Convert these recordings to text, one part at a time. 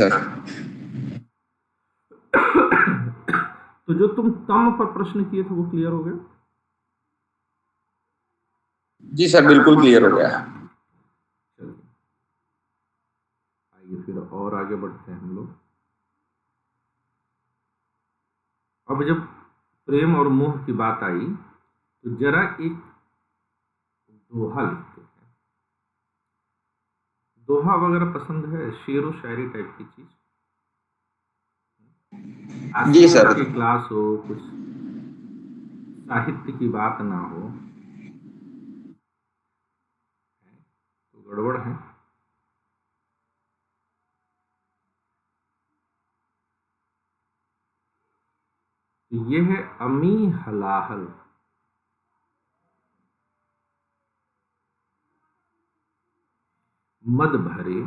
Sir. तो जो तुम तम पर प्रश्न किए थे वो क्लियर हो गया? जी सर, बिल्कुल क्लियर हो गया। चलिए, आइए फिर और आगे बढ़ते हैं हम लोग। अब जब प्रेम और मोह की बात आई तो जरा एक दोहा लिखते हैं। दोहा वगैरह पसंद है? शेरो शायरी टाइप की चीज? जी आश्रम सर। की क्लास हो, कुछ साहित्य की बात ना हो तो गड़बड़ है। ये है अमी हलाहल। मद भरे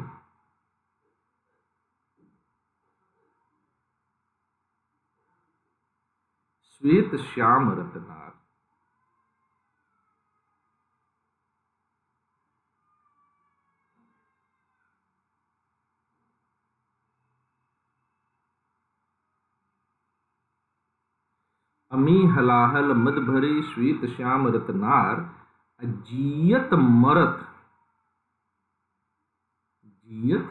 श्वेत श्याम रतनार। अमी हलाहल मद भरे श्वेत श्याम रतनार। जियत मरत, जियत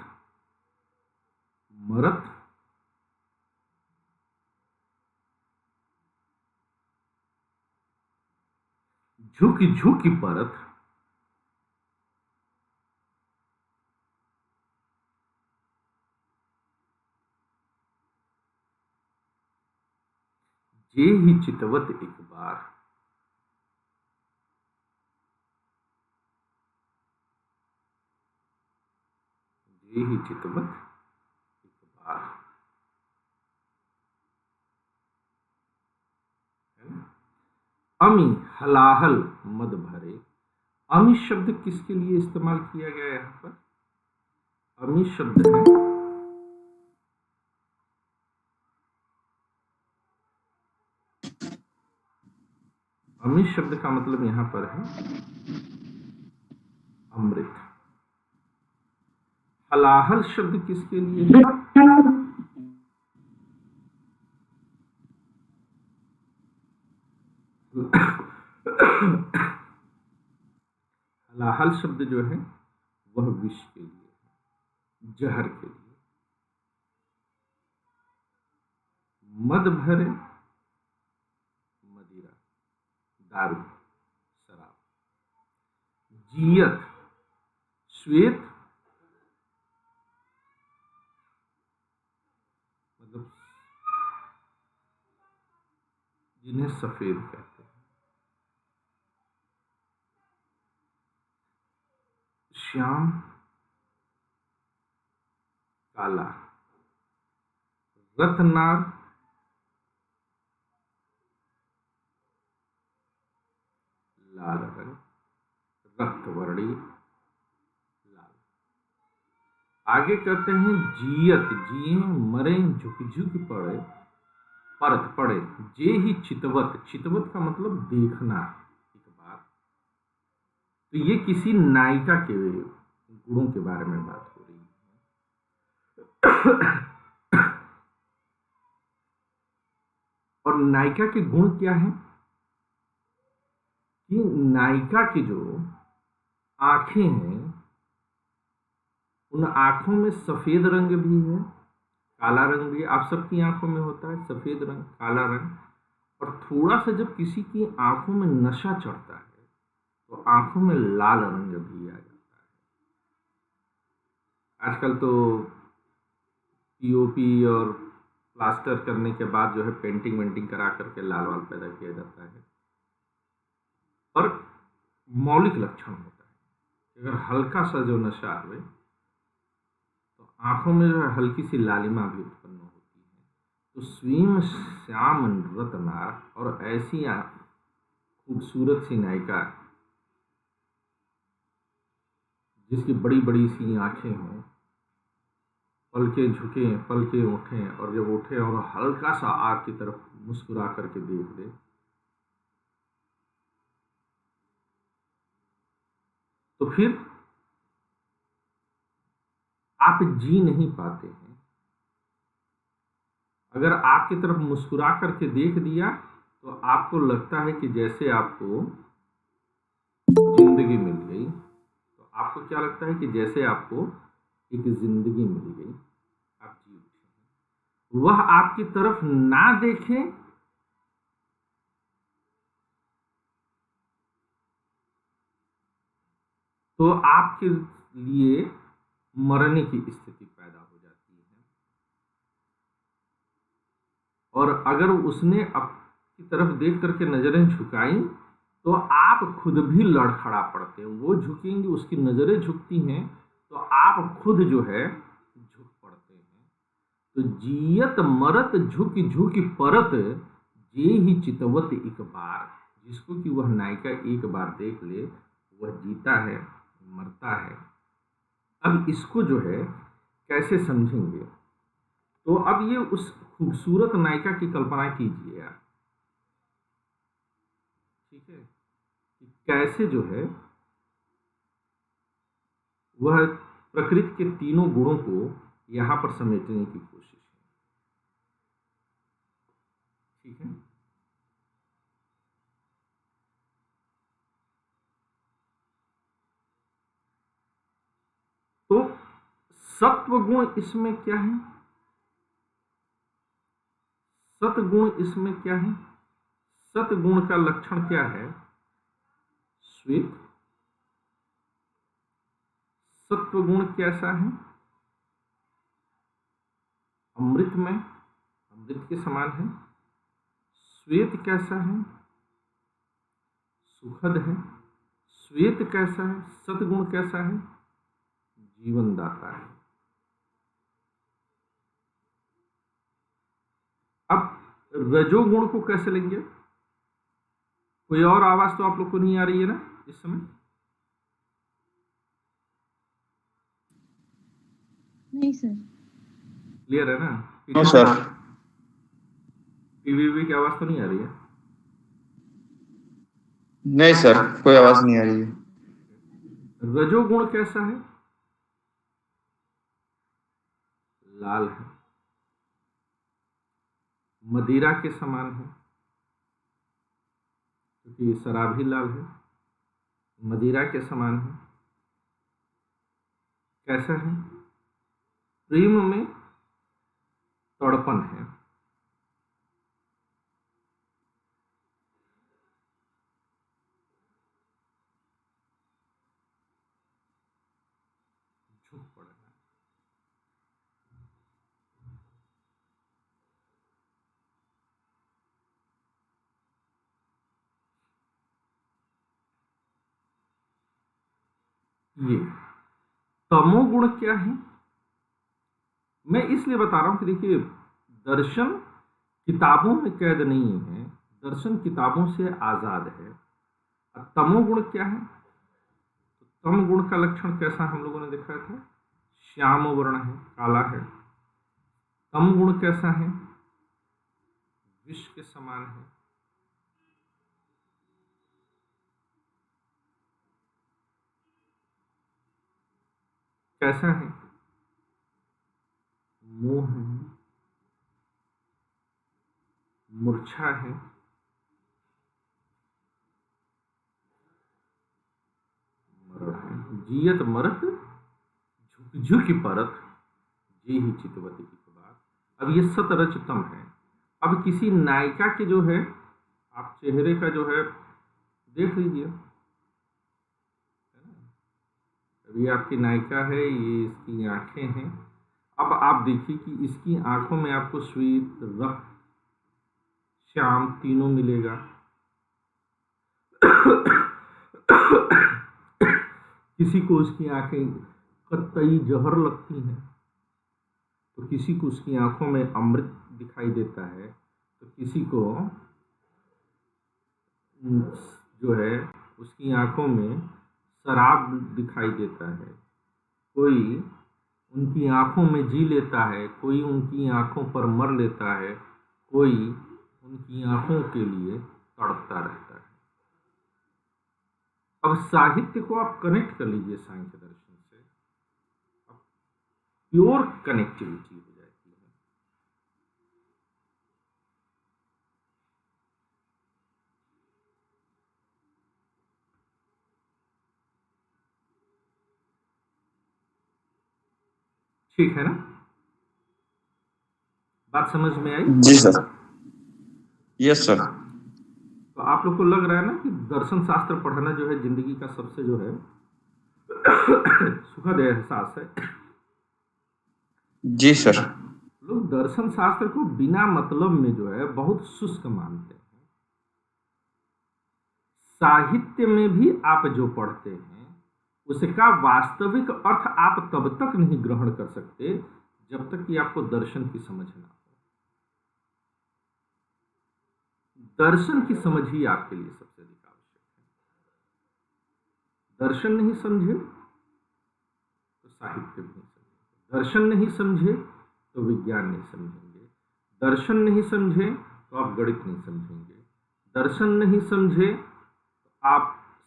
मरत झुक झुक परत। जे ही चितवत एक बार। जे ही चितवत एक बार, है ना? अमी हलाहल मद भरे। अमी शब्द किसके लिए इस्तेमाल किया गया है यहां पर? अमी शब्द है, अमी शब्द का मतलब यहां पर है अमृत। हलाहल शब्द किसके लिए है? हलाहल शब्द जो है वह विष के लिए है, जहर के लिए। मद भरे मदिरा, दारू, शराब। जियत श्वेत मतलब जिन्हें सफेद कहते हैं। श्याम काला, रत्नार लाल रंग, रक्तवर्णीय लाल। आगे कहते हैं जियत, जिए मरे झुक झुक पड़े, परत पड़े। जे ही चितवत, चितवत का मतलब देखना एक बार। तो ये किसी नायिका के गुणों के बारे में बात हो रही है। और नायिका के गुण क्या है कि नायिका की जो आंखें हैं उन आंखों में सफेद रंग भी है, काला रंग भी। आप सबकी आंखों में होता है सफेद रंग, काला रंग। और थोड़ा सा जब किसी की आंखों में नशा चढ़ता है तो आंखों में लाल रंग भी आ जाता है। आजकल तो पीओपी और प्लास्टर करने के बाद जो है पेंटिंग वेंटिंग करा करके लाल वाल पैदा किया जाता है। पर मौलिक लक्षण होता है अगर हल्का सा जो नशा है तो आंखों में जो है हल्की सी लालिमा भी उत्पन्न होती है। तो स्वयं श्याम रत्नार, और ऐसी खूबसूरत सी नायिका जिसकी बड़ी बड़ी सी आंखें हों, पलके झुके पलके उठे, और जब उठे और हल्का सा आग की तरफ मुस्कुरा करके देख दे, तो फिर आप जी नहीं पाते हैं। अगर आपकी तरफ मुस्कुरा करके देख दिया तो आपको लगता है कि जैसे आपको जिंदगी मिल गई। तो आपको क्या लगता है कि जैसे आपको एक जिंदगी मिल गई, आप जी उठे। वह आपकी तरफ ना देखे तो आपके लिए मरने की स्थिति पैदा हो जाती है। और अगर उसने आपकी तरफ देख करके नजरें झुकाई तो आप खुद भी लड़खड़ा पड़ते हैं। वो झुकेंगी, उसकी नजरें झुकती हैं तो आप खुद जो है झुक पड़ते हैं। तो जियत मरत झुक झुक परत, जे ही चितवत एक बार। जिसको कि वह नायिका एक बार देख ले वह जीता है, मरता है। अब इसको जो है कैसे समझेंगे? तो अब ये उस खूबसूरत नायिका की कल्पना कीजिए आप, ठीक है, कि कैसे जो है वह प्रकृति के तीनों गुणों को यहां पर समेटने की कोशिश है, ठीक है। तो सत्व गुण इसमें क्या है? सतगुण इसमें क्या है? सतगुण का लक्षण क्या है? श्वेत। सत्व गुण कैसा है? अमृत में, अमृत के समान है। श्वेत कैसा है? सुखद है। श्वेत कैसा है? सतगुण कैसा है? जीवनदाता है। अब रजोगुण को कैसे लेंगे? कोई और आवाज तो आप लोग को नहीं आ रही है ना इस समय? नहीं सर। क्लियर है ना? No sir. पीवीवी की आवाज तो नहीं आ रही है? नहीं सर, कोई आवाज नहीं आ रही है। रजोगुण कैसा है? लाल है, मदिरा के समान है, क्योंकि शराब ही लाल है। मदिरा के समान है। कैसा है? प्रेम में तड़पन है। झुक पड़ना। ये तमोगुण क्या है? मैं इसलिए बता रहा हूं कि देखिए, दर्शन किताबों में कैद नहीं है, दर्शन किताबों से आजाद है। अब तमोगुण क्या है? तो तम गुण का लक्षण कैसा हम लोगों ने देखा था? श्याम वर्ण है, काला है। तम गुण कैसा है? विष के समान है। कैसा है? मोह है, मूर्छा है, मरण है। जियत मरत झुक झुक परत, जे ही चितवती की बात। अब ये सतरजतम है। अब किसी नायिका के जो है, आप चेहरे का जो है देख लीजिए, है ना? अभी आपकी नायिका है, ये इसकी आंखें हैं। अब आप देखिए कि इसकी आंखों में आपको श्वेत, रक्त, श्याम तीनों मिलेगा। किसी को उसकी आंखें कतई जहर लगती हैं, तो किसी को उसकी आंखों में अमृत दिखाई देता है, तो किसी को जो है उसकी आंखों में शराब दिखाई देता है। कोई उनकी आंखों में जी लेता है, कोई उनकी आंखों पर मर लेता है, कोई उनकी आंखों के लिए तड़पता रहता है। अब साहित्य को आप कनेक्ट कर लीजिए सांख्य दर्शन से, अब प्योर कनेक्टिविटी हो जाती है। ठीक है ना? बात समझ में आई? जी सर। Yes sir. तो आप लोग को लग रहा है ना कि दर्शन शास्त्र पढ़ना जो है जिंदगी का सबसे जो है सुखद एहसास है। जी सर। लोग दर्शन शास्त्र को बिना मतलब में जो है बहुत शुष्क मानते हैं। साहित्य में भी आप जो पढ़ते हैं उसका वास्तविक अर्थ आप तब तक नहीं ग्रहण कर सकते जब तक कि आपको दर्शन की समझ ना हो। दर्शन की समझ ही आपके लिए सबसे अधिक आवश्यक है। दर्शन नहीं समझे तो साहित्य भी नहीं समझेंगे, दर्शन नहीं समझे तो विज्ञान नहीं समझेंगे, दर्शन नहीं समझे तो आप गणित नहीं समझेंगे, दर्शन नहीं समझे तो आप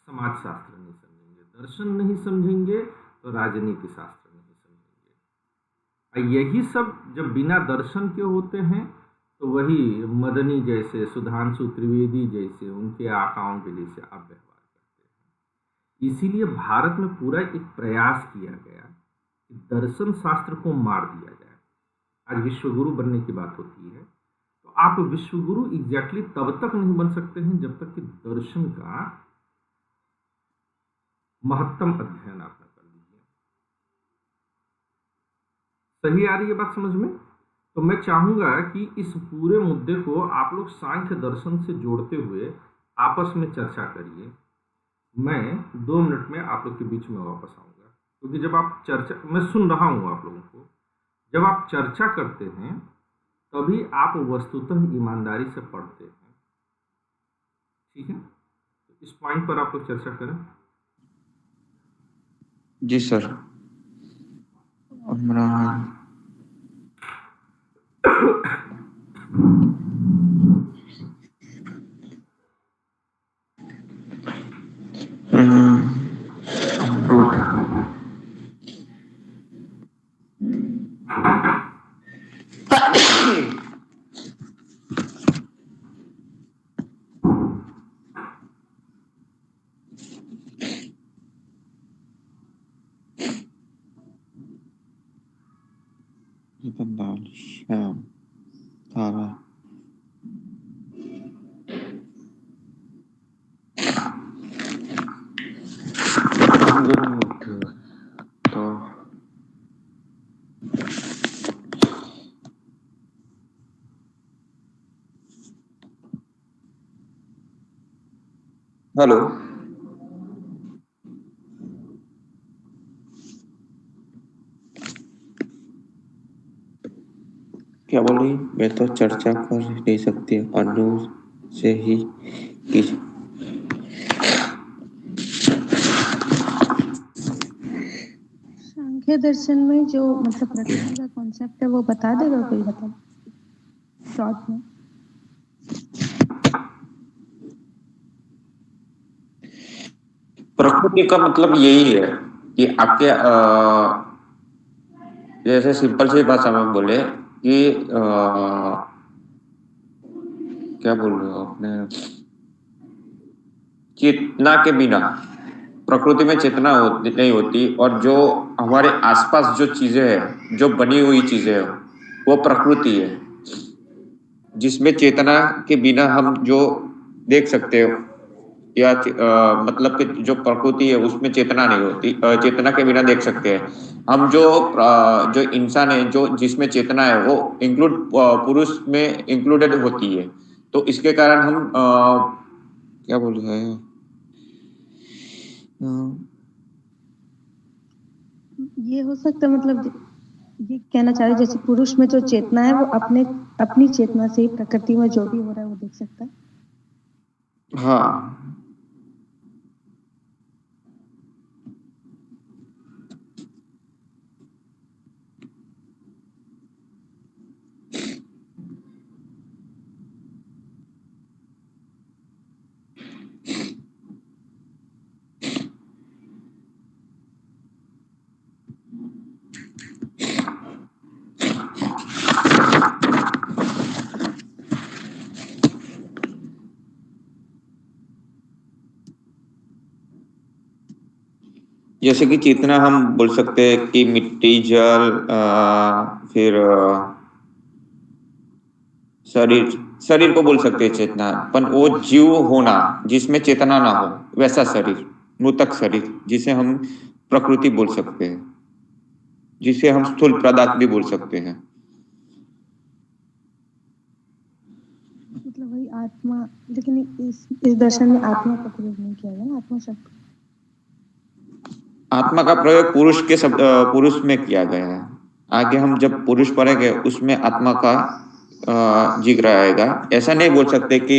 समाज शास्त्र नहीं समझेंगे, दर्शन नहीं समझेंगे तो राजनीति शास्त्र नहीं समझेंगे। यही सब जब बिना दर्शन के होते हैं तो वही मदनी जैसे, सुधांशु त्रिवेदी जैसे, उनके आकाओं के जैसे आप व्यवहार करते हैं। इसीलिए भारत में पूरा एक प्रयास किया गया कि दर्शन शास्त्र को मार दिया जाए। आज विश्वगुरु बनने की बात होती है तो आप विश्वगुरु एग्जैक्टली तब तक नहीं बन सकते हैं जब तक कि दर्शन का महत्तम अध्ययन आप न कर लीजिए। सही आ रही है बात समझ में? तो मैं चाहूंगा कि इस पूरे मुद्दे को आप लोग सांख्य दर्शन से जोड़ते हुए आपस में चर्चा करिए। मैं 2 मिनट में आप लोग के बीच में वापस आऊंगा, क्योंकि जब आप चर्चा, मैं सुन रहा हूं आप लोगों को, जब आप चर्चा करते हैं तभी आप वस्तुतः ईमानदारी से पढ़ते हैं। ठीक है, तो इस पॉइंट पर आप लोग चर्चा करें। जी सर। इमरान। अमरूद। दाल। श्याम। तारा। अमरूद। तो हेलो। क्या बोल रही? मैं तो चर्चा कर नहीं सकती, अनु से ही की। सांख्य दर्शन में जो मतलब प्रकृति का कॉन्सेप्ट है वो बता देगा कोई, मतलब शॉर्ट में? प्रकृति का मतलब यही है कि आपके जैसे सिंपल सी भाषा में बोले कि क्या बोल रहे हो आपने, चेतना के बिना प्रकृति में चेतना नहीं होती, और जो हमारे आसपास जो चीजें हैं, जो बनी हुई चीजें हैं, वो प्रकृति है, जिसमें चेतना के बिना हम जो देख सकते हो, या मतलब कि जो प्रकृति है उसमें चेतना नहीं होती, चेतना के बिना देख सकते हैं हम। जो जो इंसान है, जो जिसमें चेतना है, वो इंक्लूड पुरुष में इंक्लूडेड होती है। तो इसके कारण हम क्या बोल रहे हैं, ये हो सकता है मतलब ये कहना चाह रहे जैसे पुरुष में जो चेतना है वो अपने अपनी चेतना से ही प्रकृति में जो भी हो रहा है वो देख सकता है। हाँ। जैसे कि चेतना हम बोल सकते हैं कि मिट्टी, जल, फिर शरीर, शरीर को बोल सकते हैं चेतना, पर वो जीव होना जिसमें चेतना ना हो, वैसा शरीर, मृतक शरीर, जिसे हम प्रकृति बोल सकते हैं, जिसे हम स्थूल पदार्थ भी बोल सकते हैं। मतलब वही आत्मा, लेकिन इस दर्शन में आत्मा का प्रयोग नहीं किया गया ना, आत्मा शब्द। आत्मा का प्रयोग पुरुष के शब्द, पुरुष में किया गया है। आगे हम जब पुरुष पढ़ेंगे उसमें आत्मा का जिक्र आएगा। ऐसा नहीं बोल सकते कि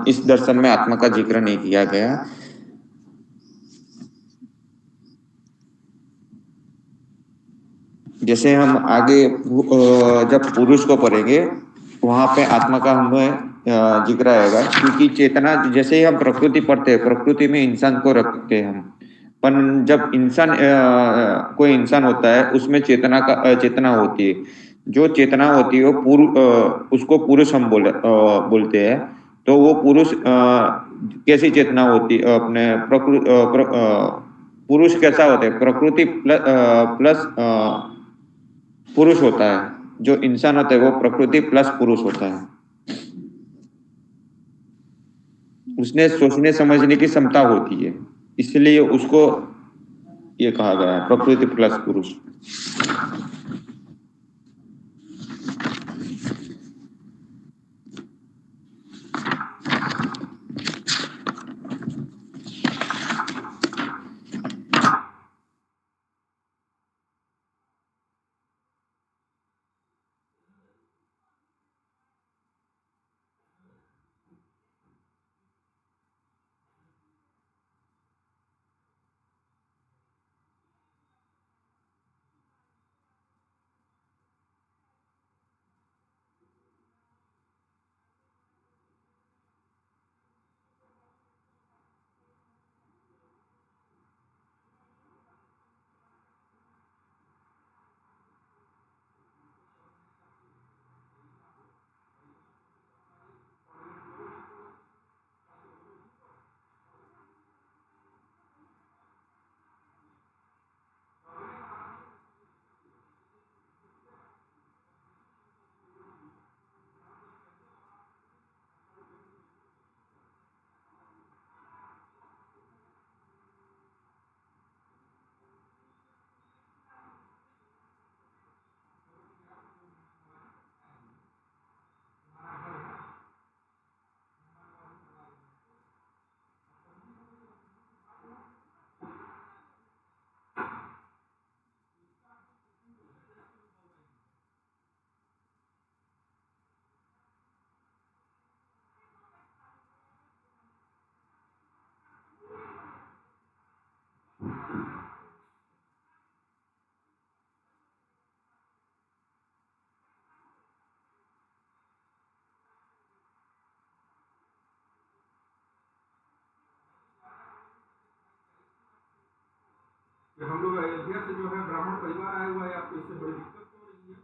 इस दर्शन में आत्मा का जिक्र नहीं किया गया। जैसे हम आगे जब पुरुष को पढ़ेंगे वहां पे आत्मा का हमें जिक्र आएगा, क्योंकि चेतना, जैसे ही हम प्रकृति पढ़ते हैं, प्रकृति में इंसान को रखते हैं हम, पर जब इंसान कोई इंसान होता है उसमें चेतना का चेतना होती है। जो चेतना होती है वो उसको पुरुष हम बोलते हैं। तो वो पुरुष कैसी चेतना होती है, अपने पुरुष कैसा होता है, प्रकृति प्लस पुरुष होता है। जो इंसान होता है वो प्रकृति प्लस पुरुष होता है। उसने सोचने समझने की क्षमता होती है, इसलिए उसको ये कहा गया है प्रकृति प्लस पुरुष। कि हम लोग अयोध्या से जो है ब्राह्मण परिवार आया हुआ है, आपको इससे बड़ी दिक्कत हो रही है।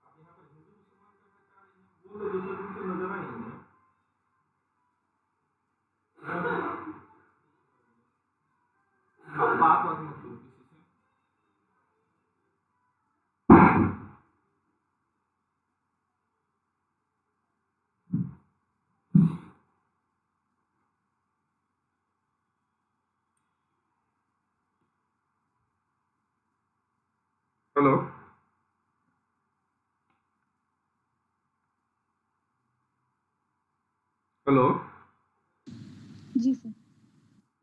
आप यहाँ पर हिंदू मुसलमान करना चाह रही हैं, वो लोग दूसरे दिन से नजर आएंगे। अब बात मत करो किसी से। हेलो हेलो, जी सर।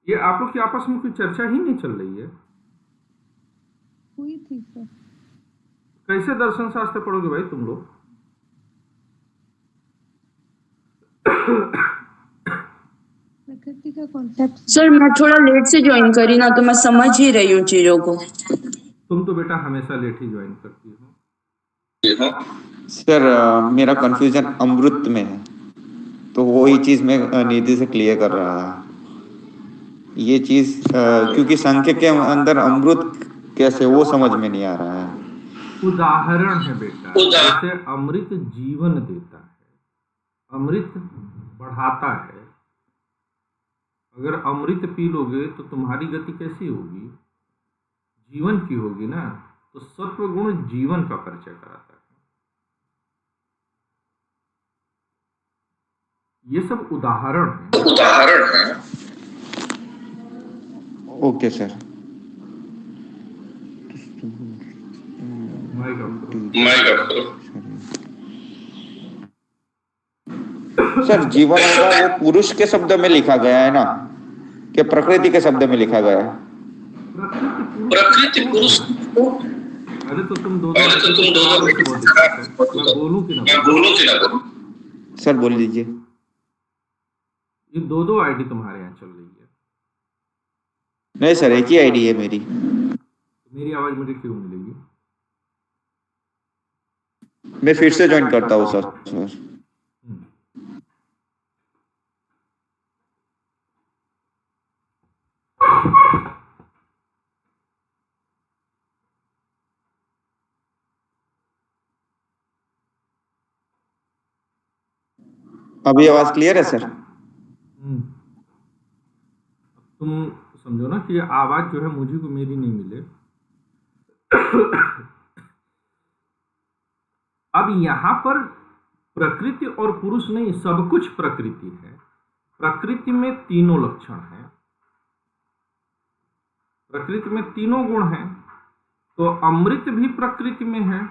ये आप लोग की आपस में कोई चर्चा ही नहीं चल रही है। हुई थी सर। कैसे दर्शन शास्त्र पढ़ोगे भाई तुम लोग? प्रकृति का कॉन्सेप्ट। सर मैं थोड़ा लेट से ज्वाइन करी ना, तो मैं समझ ही रही हूँ चीजों को। तुम तो बेटा हमेशा लेट ही ज्वाइन करती हो। सर मेरा कंफ्यूजन अमृत में है, तो वही चीज मैं निधि से क्लियर कर रहा था। ये चीज क्योंकि सांख्य के अंदर अमृत कैसे, वो समझ में नहीं आ रहा है। उदाहरण है बेटा, जैसे अमृत जीवन देता है, अमृत बढ़ाता है। अगर अमृत पी लोगे तो तुम्हारी गति कैसी होगी? जीवन की होगी ना, तो सत्व गुण जीवन का परिचय कराता है। ये सब उदाहरण है। Okay sir. माइक ऑफ करो। सर जीवन होगा वो पुरुष के शब्द में लिखा गया है ना, कि प्रकृति के शब्द में लिखा गया है? प्रकृति पुरुष पहले तो तुम दो मैं बोलूं कि ना बोलूं? सर बोल लीजिए। ये दो आईडी तुम्हारे यहाँ चल रही है। नहीं सर, एक ही आईडी है मेरी। मेरी आवाज मुझे क्यों मिलेगी? मैं फिर से ज्वाइन करता हूँ सर। अभी आवाज क्लियर है सर? तुम समझो ना कि आवाज जो है मुझे को मेरी नहीं मिले। अब यहां पर प्रकृति और पुरुष नहीं, सब कुछ प्रकृति है। प्रकृति में तीनों लक्षण हैं, प्रकृति में तीनों गुण हैं। तो अमृत भी प्रकृति में है,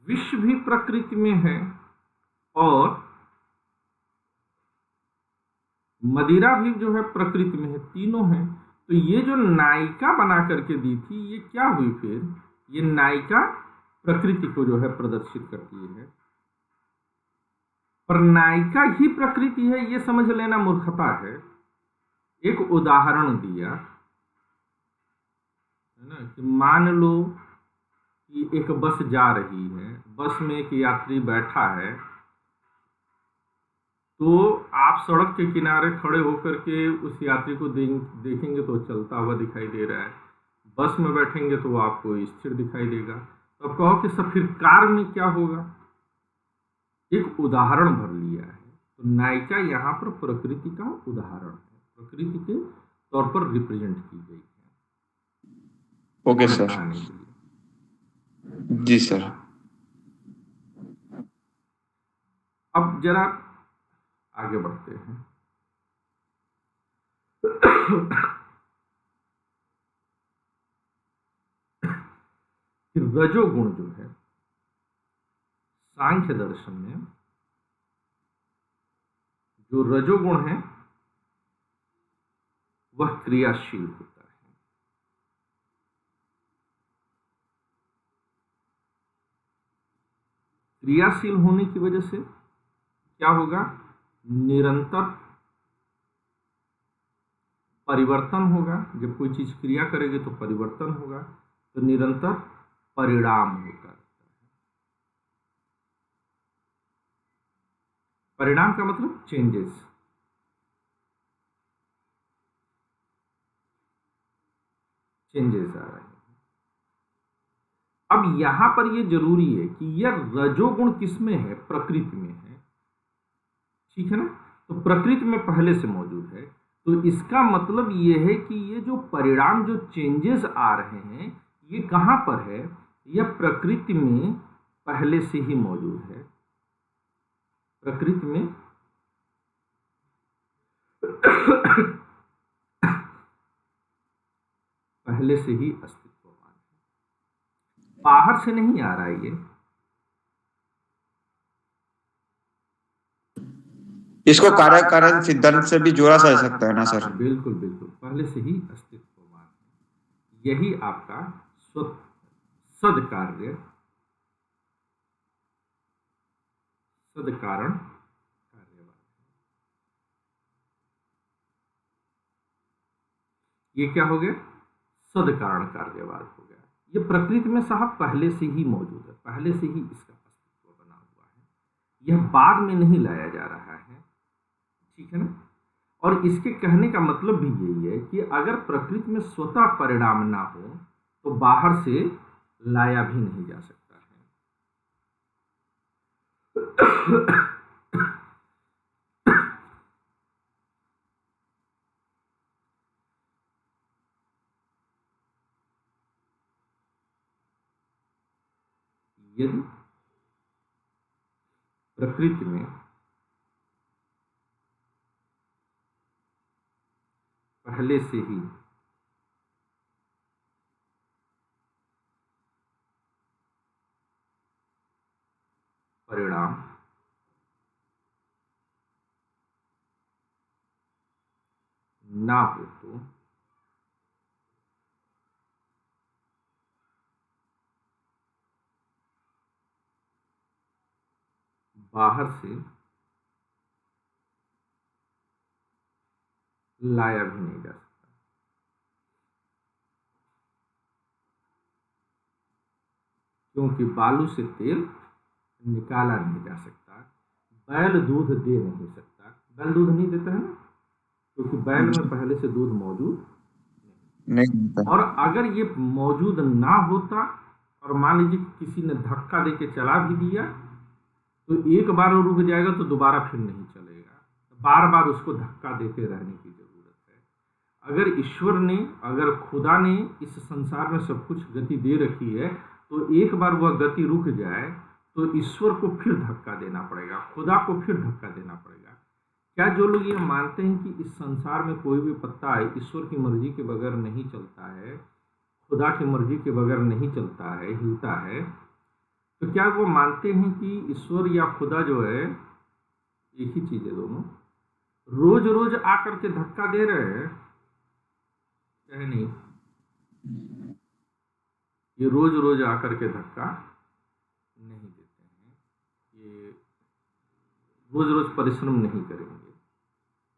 विष भी प्रकृति में है, और मदिरा भी जो है प्रकृति में है। तीनों हैं। तो ये जो नायिका बना करके दी थी, ये क्या हुई फिर? ये नायिका प्रकृति को जो है प्रदर्शित करती है, पर नायिका ही प्रकृति है ये समझ लेना मूर्खता है। एक उदाहरण दिया है ना, कि मान लो कि एक बस जा रही है, बस में एक यात्री बैठा है, तो आप सड़क के किनारे खड़े होकर के उस यात्री को देखेंगे तो चलता हुआ दिखाई दे रहा है, बस में बैठेंगे तो वो आपको स्थिर दिखाई देगा। तो अब कहो कि सब फिर कार में क्या होगा? एक उदाहरण भर लिया है। तो नायिका यहाँ पर प्रकृति का उदाहरण है, प्रकृति के तौर पर रिप्रेजेंट की गई है। Okay sir. जी सर। अब जरा आगे बढ़ते हैं। रजोगुण जो है सांख्य दर्शन में, जो रजोगुण है वह क्रियाशील होता है। क्रियाशील होने की वजह से क्या होगा? निरंतर परिवर्तन होगा। जब कोई चीज क्रिया करेगी तो परिवर्तन होगा, तो निरंतर परिणाम होता है। परिणाम का मतलब चेंजेस। चेंजेस आ रहे हैं। अब यहां पर यह जरूरी है कि यह रजोगुण किसमें है? प्रकृति में है, ठीक है ना? तो प्रकृति में पहले से मौजूद है, तो इसका मतलब यह है कि ये जो परिणाम, जो चेंजेस आ रहे हैं, ये कहां पर है? यह प्रकृति में पहले से ही मौजूद है। प्रकृति में पहले से ही अस्तित्वमान है, बाहर से नहीं आ रहा है ये। इसको कार्य कारण सिद्धांत से भी जोड़ा जा सकता है ना सर? बिल्कुल बिल्कुल, पहले से ही अस्तित्वमान है। यही आपका सदकार्य, सदकारण कार्यवाद, ये क्या हो गया? सदकारण कार्यवाद हो गया। ये प्रकृति में साहब पहले से ही मौजूद है, पहले से ही इसका अस्तित्व बना हुआ है, यह बाद में नहीं लाया जा रहा है, ठीक है ना? और इसके कहने का मतलब भी यही है कि अगर प्रकृति में स्वतः परिणाम ना हो तो बाहर से लाया भी नहीं जा सकता है। यदि प्रकृति में पहले से ही परिणाम ना हो तो बाहर से लाया भी नहीं जा सकता। क्योंकि बालू से तेल निकाला नहीं जा सकता, बैल दूध दे नहीं सकता। बैल दूध नहीं देता है ना, क्योंकि बैल में पहले से दूध मौजूद नहीं होता। और अगर ये मौजूद ना होता और मान लीजिए किसी ने धक्का देके चला भी दिया तो एक बार वो रुक जाएगा तो दोबारा फिर नहीं चलेगा, बार बार उसको धक्का देते रहने की जरूरत है। अगर ईश्वर ने, अगर खुदा ने इस संसार में सब कुछ गति दे रखी है तो एक बार वह गति रुक जाए तो ईश्वर को फिर धक्का देना पड़ेगा, खुदा को फिर धक्का देना पड़ेगा। क्या जो लोग ये मानते हैं कि इस संसार में कोई भी पत्ता ईश्वर की मर्जी के बगैर नहीं चलता है, खुदा की मर्जी के बगैर नहीं चलता है, हिलता है, तो क्या वो मानते हैं कि ईश्वर या खुदा जो है, एक ही चीज है दोनों, रोज रोज आकर के धक्का दे रहे हैं? क्या नहीं, ये रोज रोज आकर के धक्का नहीं देते हैं, ये रोज रोज परिश्रम नहीं करेंगे।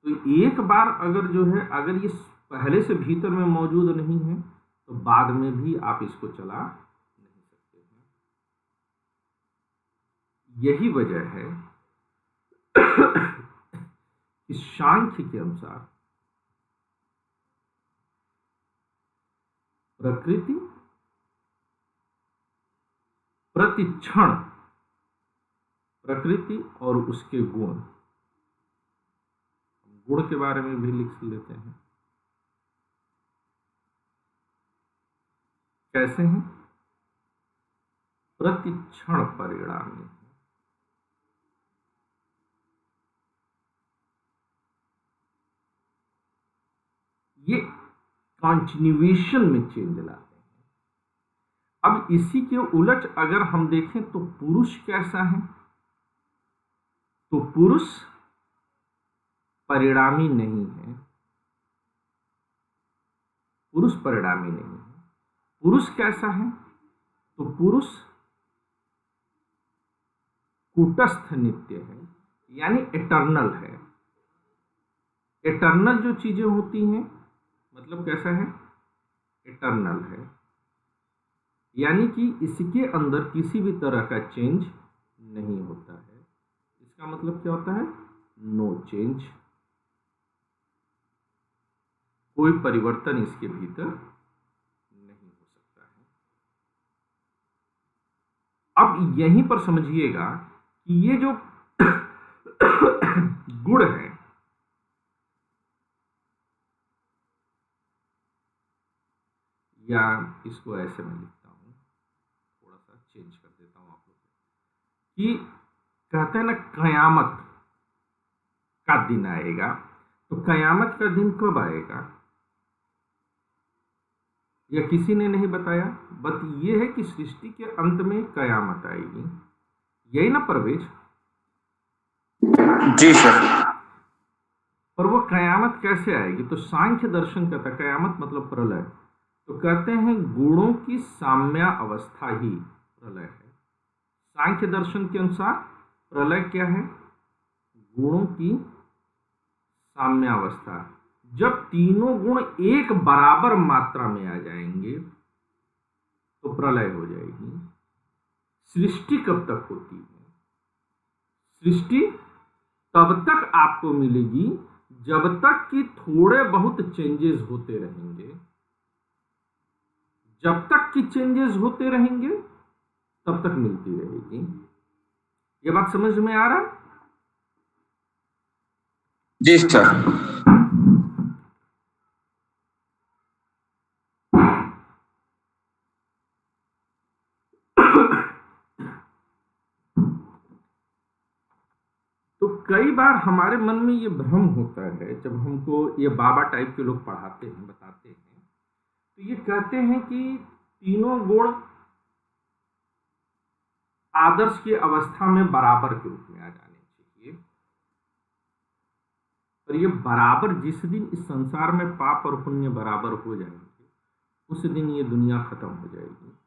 तो एक बार अगर जो है, अगर ये पहले से भीतर में मौजूद नहीं है तो बाद में भी आप इसको चला नहीं सकते हैं। यही वजह है कि सांख्य के अनुसार प्रकृति प्रतिक्षण, प्रकृति और उसके गुण, गुण के बारे में भी लिख लेते हैं। कैसे हैं? प्रतिक्षण परिणामी, ये कंटिन्यूएशन में चेंज लाते हैं। अब इसी के उलट अगर हम देखें तो पुरुष कैसा है, तो पुरुष परिणामी नहीं है, पुरुष परिणामी नहीं है। पुरुष कैसा है? तो पुरुष कूटस्थ नित्य है, यानी एटर्नल है। एटर्नल जो चीजें होती हैं, मतलब कैसा है? एटर्नल है, यानी कि इसके अंदर किसी भी तरह का चेंज नहीं होता है। इसका मतलब क्या होता है? नो चेंज, कोई परिवर्तन इसके भीतर नहीं हो सकता है। अब यहीं पर समझिएगा कि ये जो गुण है, या इसको ऐसे मैं लिखता हूं, थोड़ा सा चेंज कर देता हूं आप लोग कि कहते हैं ना कयामत का दिन आएगा, तो कयामत का दिन कब आएगा या किसी ने नहीं बताया। बट ये है कि सृष्टि के अंत में कयामत आएगी, यही ना परवेज? जी सर। पर वो कयामत कैसे आएगी? तो सांख्य दर्शन कहता है कयामत मतलब प्रलय, तो कहते हैं गुणों की साम्या अवस्था ही प्रलय है। सांख्य दर्शन के अनुसार प्रलय क्या है? गुणों की साम्यावस्था। जब तीनों गुण एक बराबर मात्रा में आ जाएंगे तो प्रलय हो जाएगी। सृष्टि कब तक होती है? सृष्टि तब तक आपको मिलेगी जब तक कि थोड़े बहुत चेंजेस होते रहेंगे। जब तक कि चेंजेस होते रहेंगे तब तक मिलती रहेगी। ये बात समझ में आ रहा है? जी सर। तो कई बार हमारे मन में ये भ्रम होता है, जब हमको ये बाबा टाइप के लोग पढ़ाते हैं, बताते हैं, तो ये कहते हैं कि तीनों गुण आदर्श की अवस्था में बराबर के रूप में आ जाने चाहिए। पर ये बराबर जिस दिन इस संसार में पाप और पुण्य बराबर हो जाएंगे, उस दिन ये दुनिया खत्म हो जाएगी।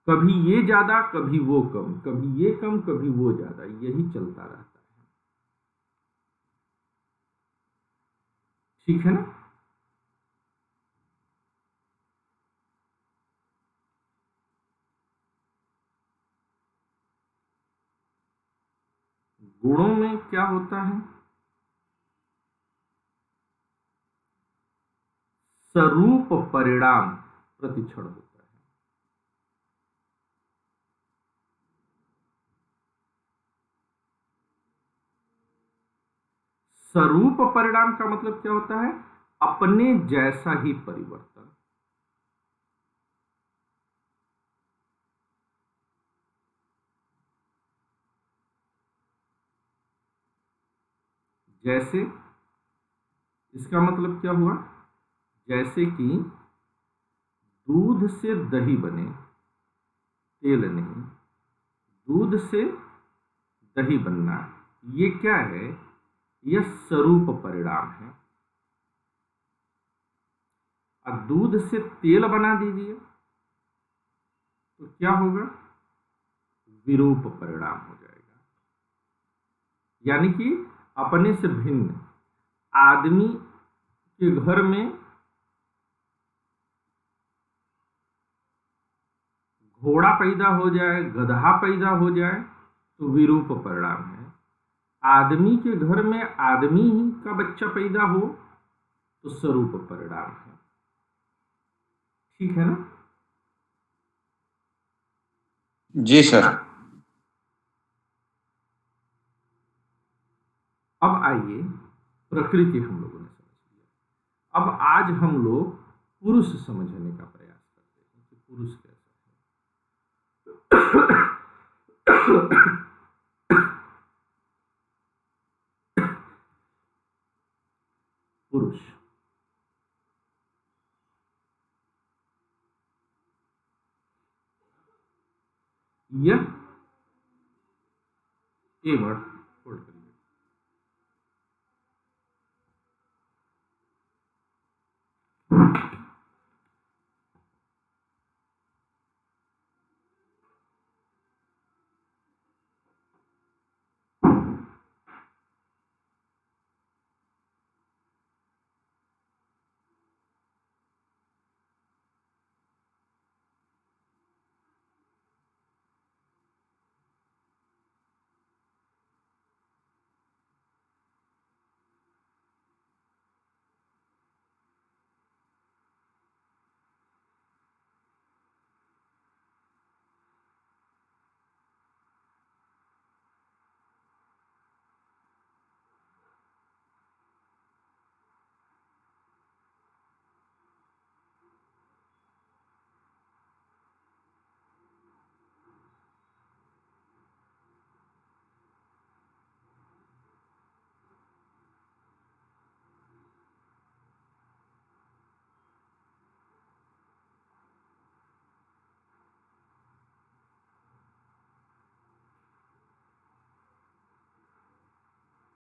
कभी ये ज्यादा, कभी वो कम, कभी ये कम, कभी वो ज्यादा, यही चलता रहता है। ठीक है ना? गुणों में क्या होता है? स्वरूप परिणाम प्रतिक्षण होता है। स्वरूप परिणाम का मतलब क्या होता है? अपने जैसा ही परिवर्तन। जैसे, इसका मतलब क्या हुआ? जैसे कि दूध से दही बने, तेल नहीं, दूध से दही बनना, ये क्या है? यह स्वरूप परिणाम है। अब दूध से तेल बना दीजिए तो क्या होगा? विरूप परिणाम हो जाएगा। यानी कि अपने से भिन्न। आदमी के घर में घोड़ा पैदा हो जाए, गधा पैदा हो जाए तो विरूप परिणाम है। आदमी के घर में आदमी ही का बच्चा पैदा हो तो स्वरूप परिणाम है। ठीक है ना? जी सर। अब आइए, प्रकृति हम लोगों ने समझ लिया। अब आज हम लोग पुरुष समझने का प्रयास करते हैं कि पुरुष कैसा है। पुरुष यह केवल